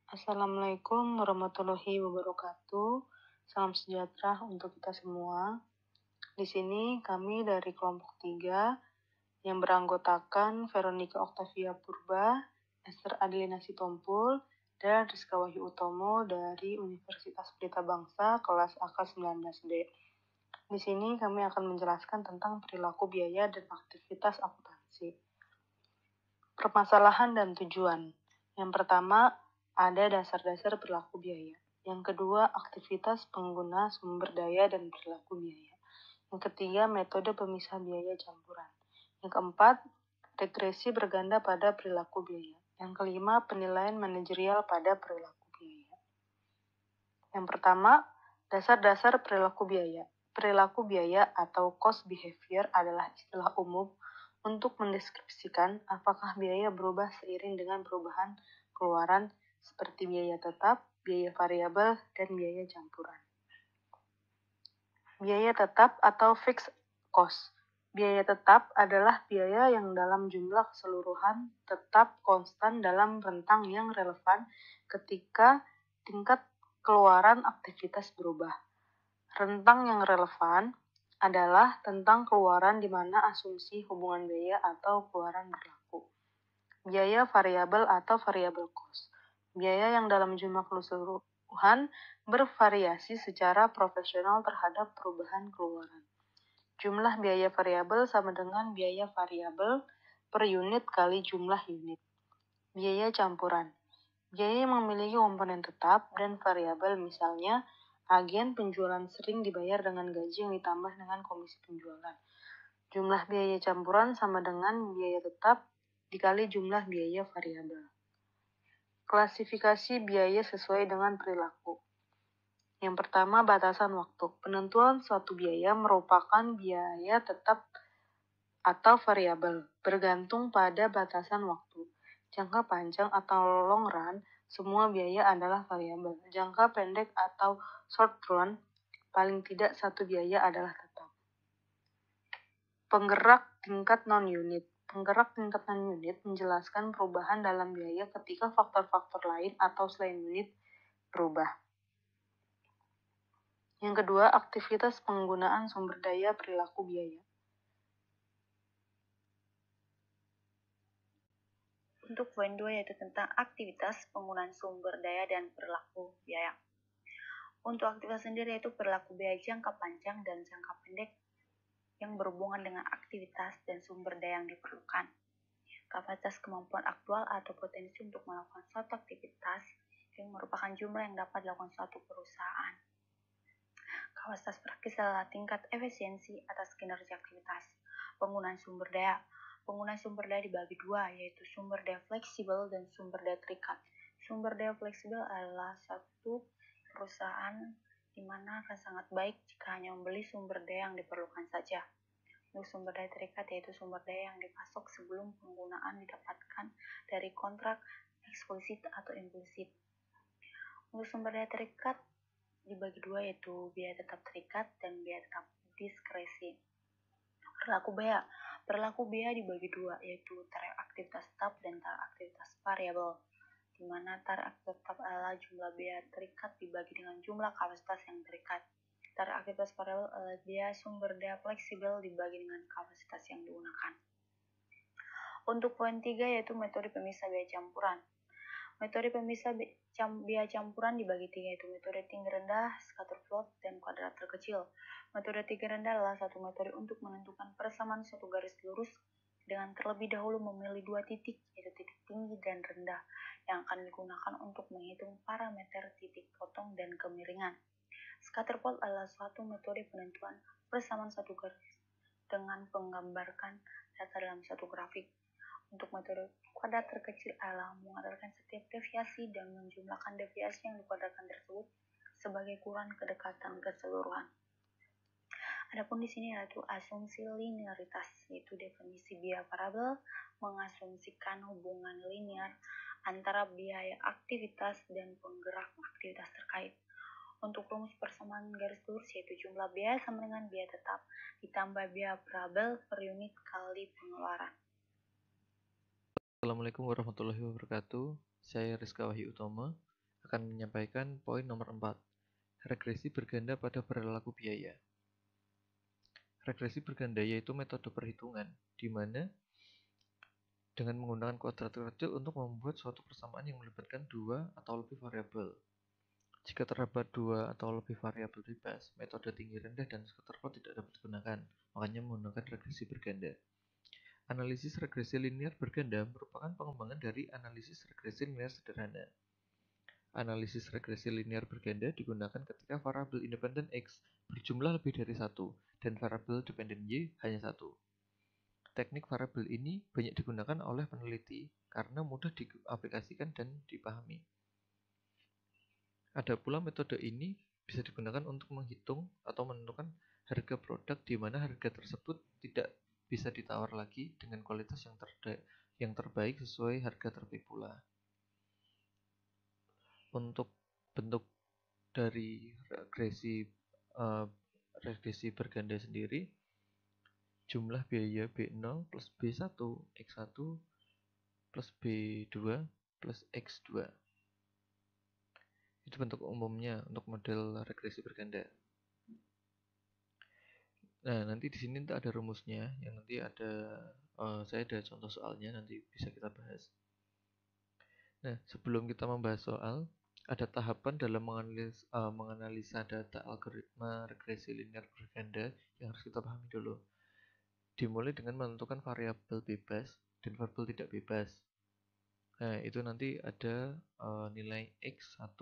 Assalamualaikum warahmatullahi wabarakatuh. Salam sejahtera untuk kita semua. Di sini kami dari kelompok 3 yang beranggotakan Veronica Octavia Purba, Esther Adelina Sitompul, dan Rizka Wahyu Utomo dari Universitas Pelita Bangsa kelas AK19D. Di sini kami akan menjelaskan tentang perilaku biaya dan aktivitas akuntansi. Permasalahan dan tujuan. Yang pertama, ada dasar-dasar perilaku biaya. Yang kedua, aktivitas pengguna sumber daya dan perilaku biaya. Yang ketiga, metode pemisah biaya campuran. Yang keempat, regresi berganda pada perilaku biaya. Yang kelima, penilaian manajerial pada perilaku biaya. Yang pertama, dasar-dasar perilaku biaya. Perilaku biaya atau cost behavior adalah istilah umum untuk mendeskripsikan apakah biaya berubah seiring dengan perubahan keluaran seperti biaya tetap, biaya variabel, dan biaya campuran. Biaya tetap atau fixed cost. Biaya tetap adalah biaya yang dalam jumlah keseluruhan tetap konstan dalam rentang yang relevan ketika tingkat keluaran aktivitas berubah. Rentang yang relevan adalah tentang keluaran di mana asumsi hubungan biaya atau keluaran berlaku. Biaya variabel atau variable cost. Biaya yang dalam jumlah keseluruhan bervariasi secara proporsional terhadap perubahan keluaran. Jumlah biaya variabel sama dengan biaya variabel per unit kali jumlah unit. Biaya campuran. Biaya yang memiliki komponen tetap dan variabel, misalnya agen penjualan sering dibayar dengan gaji yang ditambah dengan komisi penjualan. Jumlah biaya campuran sama dengan biaya tetap dikali jumlah biaya variabel. Klasifikasi biaya sesuai dengan perilaku. Yang pertama, batasan waktu. Penentuan suatu biaya merupakan biaya tetap atau variabel, bergantung pada batasan waktu. Jangka panjang atau long run, semua biaya adalah variabel. Jangka pendek atau short run, paling tidak satu biaya adalah tetap. Penggerak tingkat non-unit. Penggerak tingkat non-unit menjelaskan perubahan dalam biaya ketika faktor-faktor lain atau selain unit berubah. Yang kedua, aktivitas penggunaan sumber daya perilaku biaya. Untuk poin 2 yaitu tentang aktivitas penggunaan sumber daya dan perilaku biaya. Untuk aktivitas sendiri yaitu perilaku biaya jangka panjang dan jangka pendek yang berhubungan dengan aktivitas dan sumber daya yang diperlukan. Kapasitas kemampuan aktual atau potensi untuk melakukan suatu aktivitas yang merupakan jumlah yang dapat dilakukan suatu perusahaan. Kapasitas praktis adalah tingkat efisiensi atas kinerja aktivitas. Penggunaan sumber daya. Penggunaan sumber daya dibagi dua, yaitu sumber daya fleksibel dan sumber daya terikat. Sumber daya fleksibel adalah satu perusahaan di mana akan sangat baik jika hanya membeli sumber daya yang diperlukan saja. Untuk sumber daya terikat yaitu sumber daya yang dipasok sebelum penggunaan didapatkan dari kontrak eksplisit atau implisit. Untuk sumber daya terikat dibagi dua, yaitu biaya tetap terikat dan biaya tetap diskresi. Perilaku biaya. Perilaku biaya dibagi dua, yaitu tarif aktivitas tetap dan tarif aktivitas variabel, di mana tarif aktivitas tetap adalah jumlah biaya terikat dibagi dengan jumlah kapasitas yang terikat. Tarif aktivitas variabel adalah biaya sumber daya fleksibel dibagi dengan kapasitas yang digunakan. Untuk poin 3 yaitu metode pemisah biaya campuran. Metode pemisah biaya campuran dibagi tiga, yaitu metode tinggi rendah, scatter plot, dan kuadrat terkecil. Metode tinggi rendah adalah satu metode untuk menentukan persamaan suatu garis lurus dengan terlebih dahulu memilih dua titik, yaitu titik tinggi dan rendah, yang akan digunakan untuk menghitung parameter titik potong dan kemiringan. Scatter plot adalah suatu metode penentuan persamaan satu garis dengan menggambarkan data dalam satu grafik. Untuk metode kuadrat terkecil adalah mengandalkan setiap deviasi dan menjumlahkan deviasi yang dikuadratkan tersebut sebagai ukuran kedekatan keseluruhan. Adapun di sini yaitu asumsi linearitas, yaitu definisi biaya variabel mengasumsikan hubungan linear antara biaya aktivitas dan penggerak aktivitas terkait. Untuk rumus persamaan garis lurus yaitu jumlah biaya sama dengan biaya tetap ditambah biaya variabel per unit kali pengeluaran. Assalamualaikum warahmatullahi wabarakatuh. Saya Rizka Wahyu Utomo akan menyampaikan poin nomor 4, regresi berganda pada perilaku biaya. Regresi berganda yaitu metode perhitungan di mana dengan menggunakan kuadrat kecil untuk membuat suatu persamaan yang melibatkan dua atau lebih variabel. Jika terdapat dua atau lebih variabel bebas, metode tinggi rendah dan Scatter-plot tidak dapat digunakan, makanya menggunakan regresi berganda. Analisis regresi linear berganda merupakan pengembangan dari analisis regresi linear sederhana. Analisis regresi linear berganda digunakan ketika variabel independen X berjumlah lebih dari satu dan variabel dependen Y hanya satu. Teknik variabel ini banyak digunakan oleh peneliti karena mudah diaplikasikan dan dipahami. Ada pula metode ini bisa digunakan untuk menghitung atau menentukan harga produk di mana harga tersebut tidak bisa ditawar lagi dengan kualitas yang terbaik sesuai harga terbaik pula. Untuk bentuk dari regresi berganda sendiri, jumlah biaya B0 plus B1 X1 plus B2 plus X2. Itu bentuk umumnya untuk model regresi berganda. Nah, nanti di sini ada rumusnya yang nanti saya ada contoh soalnya, nanti bisa kita bahas. Nah, sebelum kita membahas soal, ada tahapan dalam menganalisa data algoritma regresi linear berganda yang harus kita pahami dulu. Dimulai dengan menentukan variabel bebas dan variabel tidak bebas. Nah, itu nanti ada nilai X1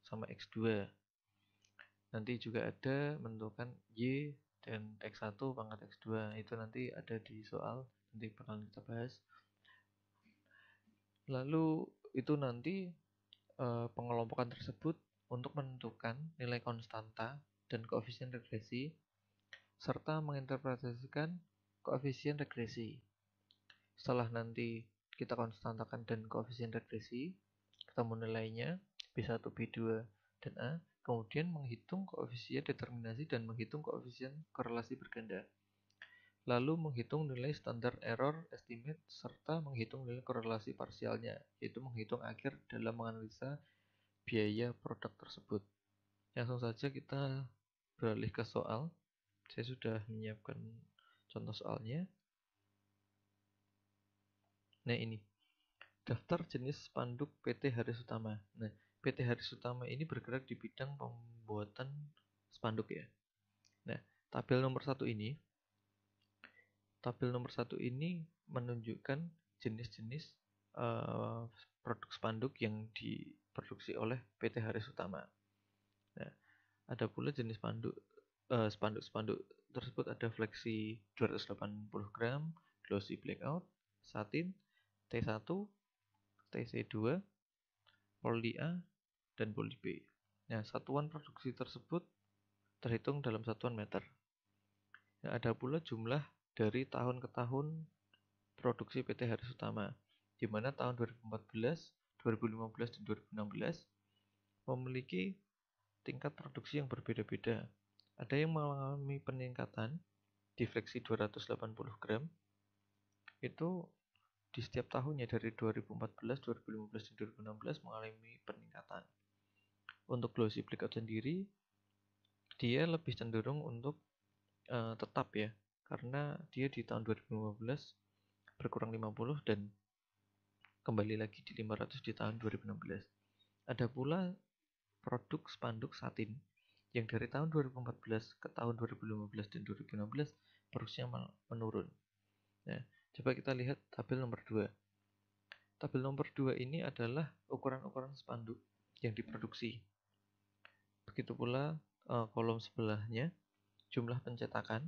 sama X2. Nanti juga ada menentukan Y dan X1 pangkat X2. Itu nanti ada di soal, nanti bakal kita bahas. Lalu itu nanti pengelompokan tersebut untuk menentukan nilai konstanta dan koefisien regresi serta menginterpretasikan koefisien regresi. Setelah nanti kita konstantakan dan koefisien regresi, ketemu nilainya B1, B2, dan A, kemudian menghitung koefisien determinasi dan menghitung koefisien korelasi berganda. Lalu menghitung nilai standar error estimate serta menghitung nilai korelasi parsialnya, yaitu menghitung akhir dalam menganalisa biaya produk tersebut. Langsung saja kita beralih ke soal. Saya sudah menyiapkan contoh soalnya. Nah, ini daftar jenis spanduk PT Haris Utama. Nah, PT Haris Utama ini bergerak di bidang pembuatan spanduk ya. Nah, tabel nomor 1 ini menunjukkan jenis-jenis produk spanduk yang diproduksi oleh PT Haris Utama. Nah, ada pula jenis spanduk tersebut ada flexi 280 gram, glossy blackout, satin, T1, TC2, poli A, dan poli B. Nah, satuan produksi tersebut terhitung dalam satuan meter. Nah, ada pula jumlah dari tahun ke tahun produksi PT Haris Utama, di mana tahun 2014, 2015, dan 2016 memiliki tingkat produksi yang berbeda-beda. Ada yang mengalami peningkatan di fleksi 280 gram, itu di setiap tahunnya dari 2014, 2015, dan 2016 mengalami peningkatan. Untuk glossy blackout sendiri, dia lebih cenderung untuk tetap ya, karena dia di tahun 2015 berkurang 50 dan kembali lagi di 500 di tahun 2016. Ada pula produk spanduk satin yang dari tahun 2014 ke tahun 2015 dan 2016 produksinya menurun. Nah, coba kita lihat tabel nomor 2. Tabel nomor 2 ini adalah ukuran-ukuran spanduk yang diproduksi. Begitu pula kolom sebelahnya jumlah pencetakan.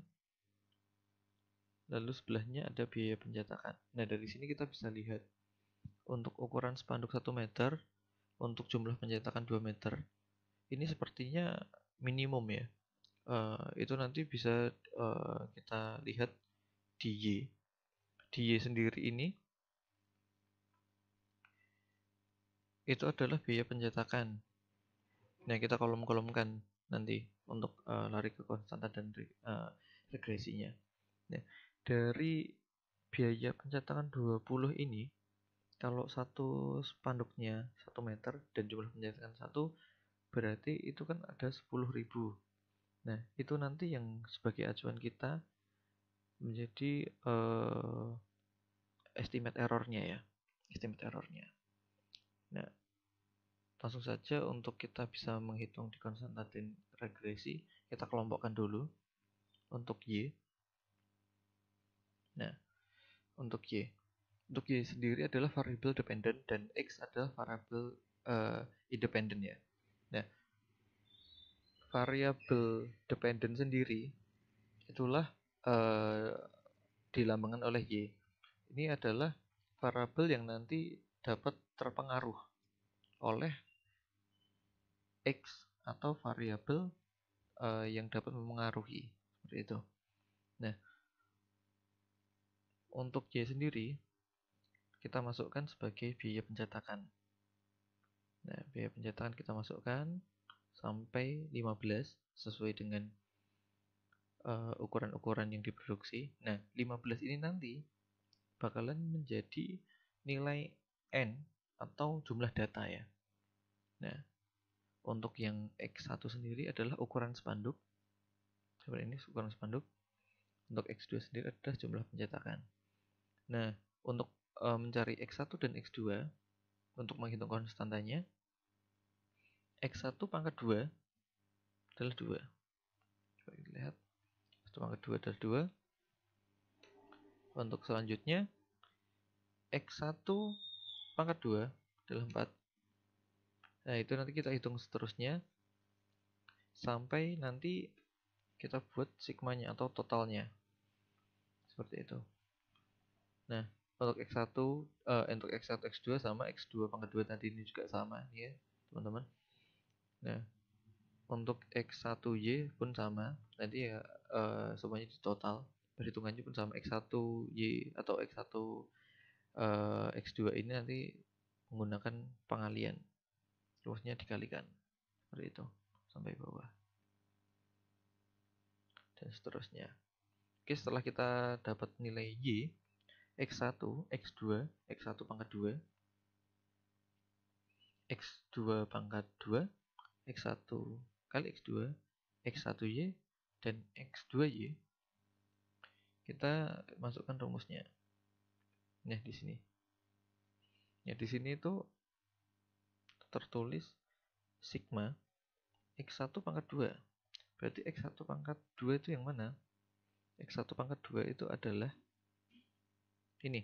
Lalu sebelahnya ada biaya pencetakan. Nah, dari sini kita bisa lihat untuk ukuran spanduk 1 meter, untuk jumlah pencetakan 2 meter, ini sepertinya minimum ya. Itu nanti bisa kita lihat di Y. Di Y sendiri ini itu adalah biaya pencetakan. Nah, kita kolom-kolomkan nanti untuk lari ke konstanta dan regresinya. Nah, dari biaya pencetakan 20 ini Kalau satu spanduknya 1 meter dan jumlah pencetakan 1, berarti itu kan ada 10.000. Nah, itu nanti yang sebagai acuan kita menjadi estimate errornya ya. Estimate errornya. Nah, langsung saja untuk kita bisa menghitung di Konstantin regresi, kita kelompokkan dulu untuk Y. Nah, untuk Y. Untuk Y sendiri adalah variable dependent dan X adalah variable independent ya. Nah, variable dependent sendiri itulah dilambangkan oleh Y. Ini adalah variabel yang nanti dapat terpengaruh oleh X atau variabel yang dapat mempengaruhi seperti itu. Nah, untuk Y sendiri kita masukkan sebagai biaya pencetakan. Nah, biaya pencetakan kita masukkan sampai 15 sesuai dengan ukuran-ukuran yang diproduksi. Nah, 15 ini nanti bakalan menjadi nilai N atau jumlah data ya. Nah, untuk yang X1 sendiri adalah ukuran spanduk. Seperti ini ukuran spanduk. Untuk X2 sendiri adalah jumlah pencetakan. Nah, untuk mencari X1 dan X2 untuk menghitung konstantanya, X1 pangkat 2 adalah 2. Coba kita lihat. X1 pangkat 2 adalah 2. Untuk selanjutnya, X1 pangkat 2 adalah 4. Nah, itu nanti kita hitung seterusnya sampai nanti kita buat sigmanya atau totalnya. Seperti itu. Nah, untuk X1, untuk X1, X2 sama X2 pangkat 2 tadi ini juga sama ya, teman-teman. Nah, untuk X1Y pun sama. Nanti ya semuanya di total. Perhitungannya pun sama X1Y atau X1 X2 ini nanti menggunakan pengalian. Rumusnya dikalikan. Seperti itu. Sampai bawah. Dan seterusnya. Oke, setelah kita dapat nilai Y, X1, X2, X1 pangkat 2, X2 pangkat 2, X1 kali X2, X1Y, dan X2Y, kita masukkan rumusnya. Nah, di sini. Ya, di sini itu tertulis sigma X1 pangkat 2. Berarti X1 pangkat 2 itu yang mana? X1 pangkat 2 itu adalah ini.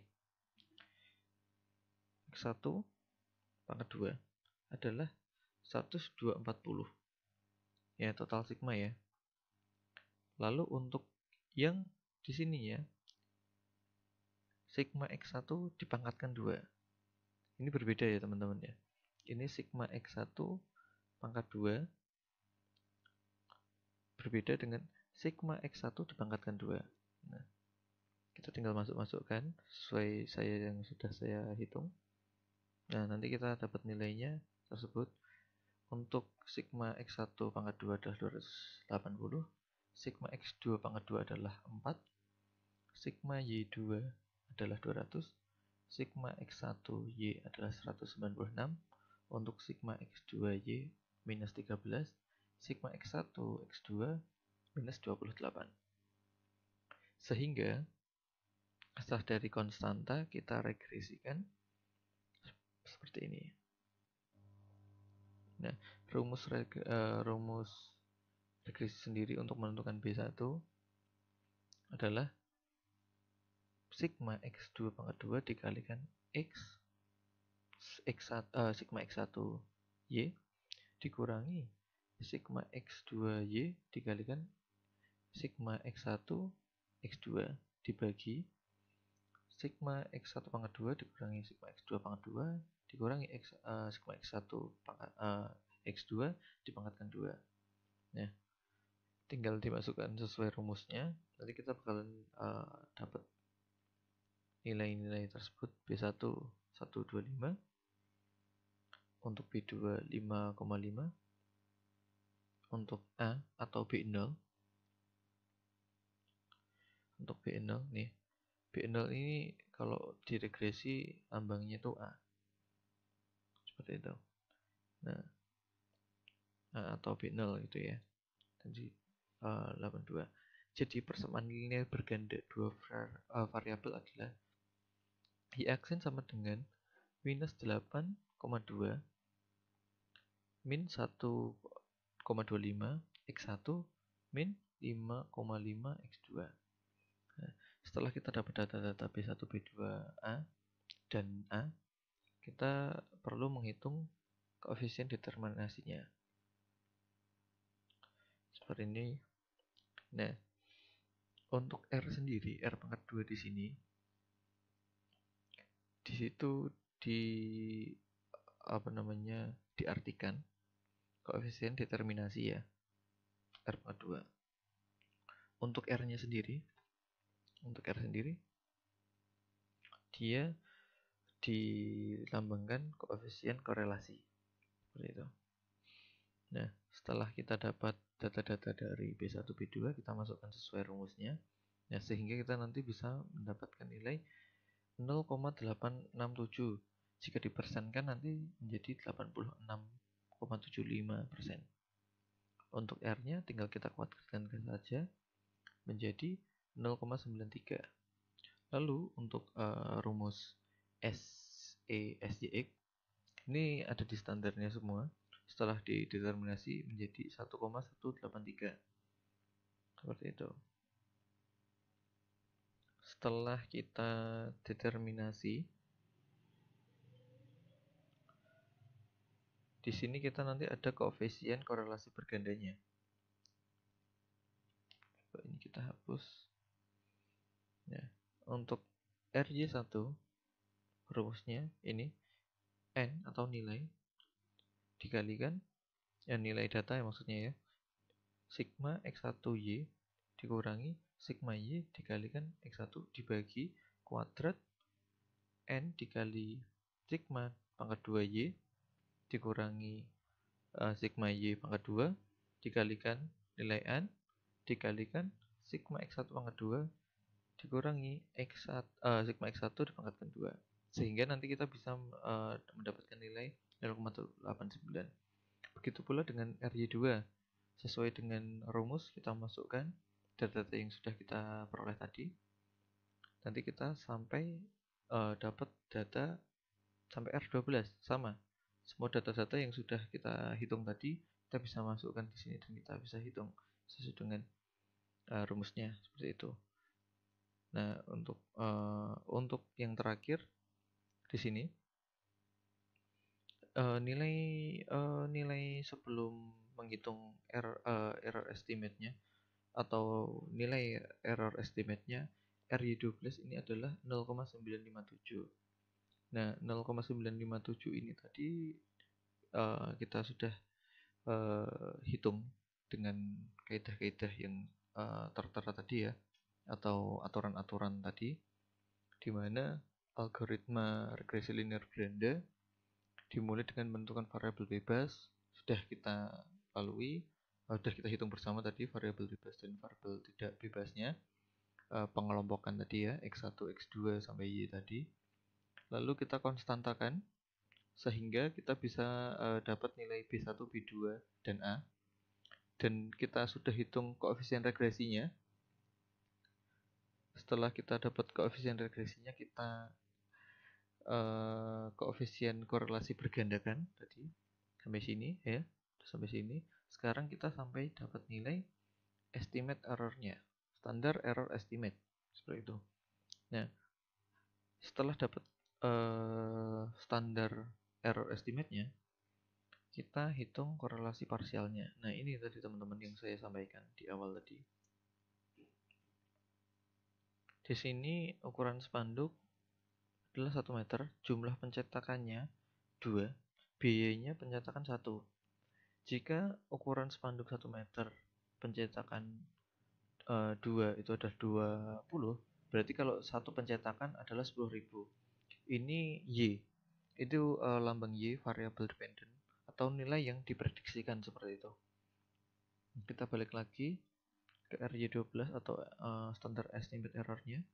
X1 pangkat 2 adalah 1240. Ya, total sigma ya. Lalu untuk yang di sini ya, sigma X1 dipangkatkan 2. Ini berbeda ya teman-teman ya. Ini sigma X1 pangkat 2 berbeda dengan sigma X1 dipangkatkan 2. Nah, kita tinggal masukkan sesuai yang sudah saya hitung. Nah, nanti kita dapat nilainya tersebut. Untuk sigma X1 pangkat 2 adalah 280, sigma X2 pangkat 2 adalah 4, sigma Y2 adalah 200, sigma X1Y adalah 196, untuk sigma X2Y minus 13, sigma X1 X2 minus 28. Sehingga setelah dari konstanta kita regresikan seperti ini. Nah, rumus regresi sendiri untuk menentukan B1 adalah sigma X2 pangkat 2 dikalikan sigma X1 Y dikurangi sigma X2Y dikalikan sigma X1 X2 dibagi sigma X1 pangkat 2 dikurangi sigma X2 pangkat 2 dikurangi sigma X1 pangkat X2 dipangkatkan 2. Nah, tinggal dimasukkan sesuai rumusnya. Nanti kita bakalan dapat nilai-nilai tersebut. B1 125, untuk B2 5,5, untuk A atau B0. Untuk B0 nih. B0 ini Kalau di regresi ambangnya itu A. Seperti itu. Nah, A atau B0 gitu ya. Jadi 82. Jadi persamaan linear berganda dua variabel adalah y aksen sama dengan minus 8,2 min 1,25 x1 min 5,5 x2. Nah, setelah kita dapat data-data B1, B2A dan A, kita perlu menghitung koefisien determinasinya. Seperti ini. Nah, untuk R sendiri, R pangkat 2 di sini, di situ diartikan koefisien determinasi ya, R pangkat 2. Untuk R-nya sendiri, dia dilambangkan koefisien korelasi. Seperti itu. Nah, setelah kita dapat data-data dari B1, B2, kita masukkan sesuai rumusnya. Nah, sehingga kita nanti bisa mendapatkan nilai 0,867. Jika dipersenkan nanti menjadi 86,75%. Untuk R-nya tinggal kita kuadratkan saja menjadi 0,93. Lalu untuk rumus SESYX ini ada di standarnya semua. Setelah dideterminasi menjadi 1,183. Seperti itu. Setelah kita determinasi, di sini kita nanti ada koefisien korelasi bergandanya. Ini kita hapus. Nah, untuk RY1 rumusnya ini N atau nilai dikalikan nilai data ya maksudnya ya, sigma X1Y dikurangi sigma Y dikalikan X1 dibagi kuadrat N dikali sigma pangkat 2Y dikurangi sigma Y pangkat 2 dikalikan nilai N dikalikan sigma X1 pangkat 2 dikurangi sigma X1 dipangkatkan 2. Sehingga nanti kita bisa mendapatkan nilai 0,89. Begitu pula dengan RY2. Sesuai dengan rumus kita masukkan data-data yang sudah kita peroleh tadi. Nanti kita sampai dapat data sampai R12 sama. Semua data-data yang sudah kita hitung tadi kita bisa masukkan di sini dan kita bisa hitung sesuai dengan rumusnya seperti itu. Nah, untuk yang terakhir di sini nilai sebelum menghitung error estimate-nya atau nilai error estimate-nya RY12 ini adalah 0,957. Nah, 0,957 ini tadi kita sudah hitung dengan kaidah-kaidah yang tertera tadi ya, atau aturan-aturan tadi, di mana algoritma regresi linear berganda dimulai dengan menentukan variabel bebas, sudah kita lalui, sudah kita hitung bersama tadi variabel bebas dan variabel tidak bebasnya, pengelompokan tadi ya, X1, X2 sampai Y tadi. Lalu kita konstantakan sehingga kita bisa dapat nilai B1, B2 dan A. Dan kita sudah hitung koefisien regresinya. Setelah kita dapat koefisien regresinya, kita koefisien korelasi bergandakan tadi sampai sini ya, sampai sini. Sekarang kita sampai dapat nilai estimate errornya, standar error estimate seperti itu. Nah, setelah dapat standar error estimate-nya, kita hitung korelasi parsialnya. Nah, ini tadi teman-teman yang saya sampaikan di awal tadi. Di sini ukuran spanduk adalah 1 meter, jumlah pencetakannya 2, biayanya pencetakan 1. Jika ukuran spanduk 1 meter, pencetakan 2 itu adalah 20, berarti kalau satu pencetakan adalah 10.000. Ini Y, itu lambang Y, variable dependent, atau nilai yang diprediksikan seperti itu. Kita balik lagi ke RY12 atau standard estimate errornya.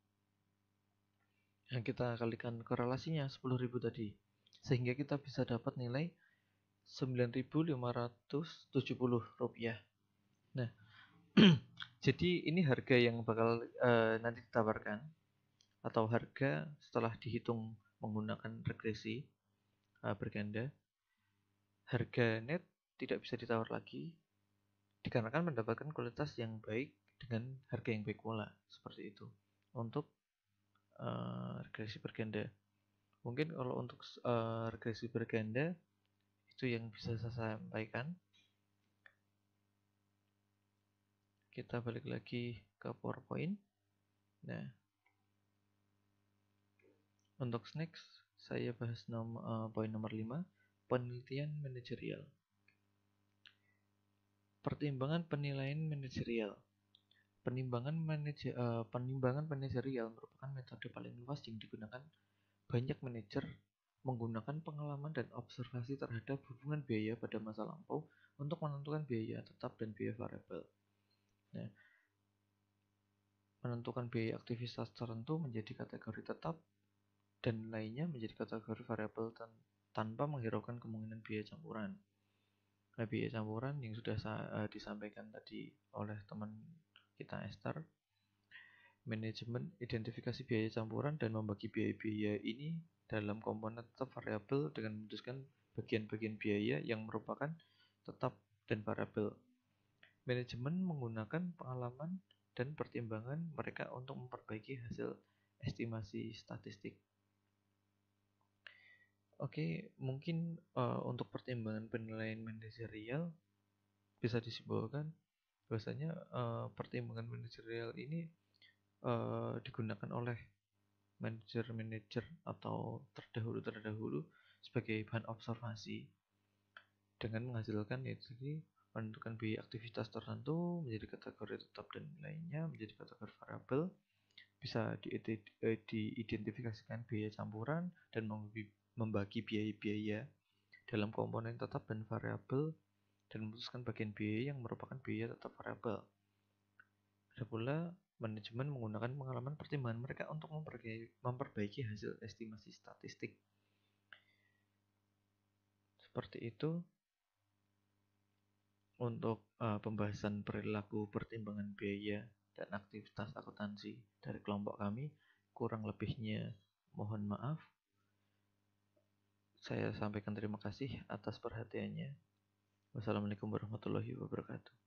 Yang kita kalikan korelasinya 10.000 tadi. Sehingga kita bisa dapat nilai Rp9.570. Nah, jadi ini harga yang bakal nanti ditawarkan, atau harga setelah dihitung menggunakan regresi berganda. Harga net tidak bisa ditawar lagi dikarenakan mendapatkan kualitas yang baik dengan harga yang baik pula, seperti itu untuk regresi berganda. Mungkin kalau untuk regresi berganda itu yang bisa saya sampaikan. Kita balik lagi ke PowerPoint. Nah, untuk next saya bahas poin nomor 5, penelitian manajerial. Pertimbangan penilaian manajerial. Penimbangan manajerial merupakan metode paling luas yang digunakan banyak manajer menggunakan pengalaman dan observasi terhadap hubungan biaya pada masa lampau untuk menentukan biaya tetap dan biaya variabel. Nah, menentukan biaya aktivitas tertentu menjadi kategori tetap dan lainnya menjadi kategori variabel tanpa menghiraukan kemungkinan biaya campuran. Nah, biaya campuran yang sudah disampaikan tadi oleh teman kita Esther. Manajemen identifikasi biaya campuran dan membagi biaya-biaya ini dalam komponen tetap variabel dengan memutuskan bagian-bagian biaya yang merupakan tetap dan variabel. Manajemen menggunakan pengalaman dan pertimbangan mereka untuk memperbaiki hasil estimasi statistik. Oke, mungkin untuk pertimbangan penilaian manajerial bisa disimpulkan bahwasanya pertimbangan manajerial ini digunakan oleh manajer-manajer atau terdahulu sebagai bahan observasi dengan menghasilkan yaitu menentukan biaya aktivitas tertentu menjadi kategori tetap dan lainnya menjadi kategori variabel, bisa diidentifikasikan biaya campuran dan membagi biaya-biaya dalam komponen tetap dan variabel dan memutuskan bagian biaya yang merupakan biaya tetap variabel. Ada pula manajemen menggunakan pengalaman pertimbangan mereka untuk memperbaiki hasil estimasi statistik. Seperti itu untuk pembahasan perilaku pertimbangan biaya dan aktivitas akuntansi dari kelompok kami. Kurang lebihnya mohon maaf. Saya sampaikan terima kasih atas perhatiannya. Wassalamualaikum warahmatullahi wabarakatuh.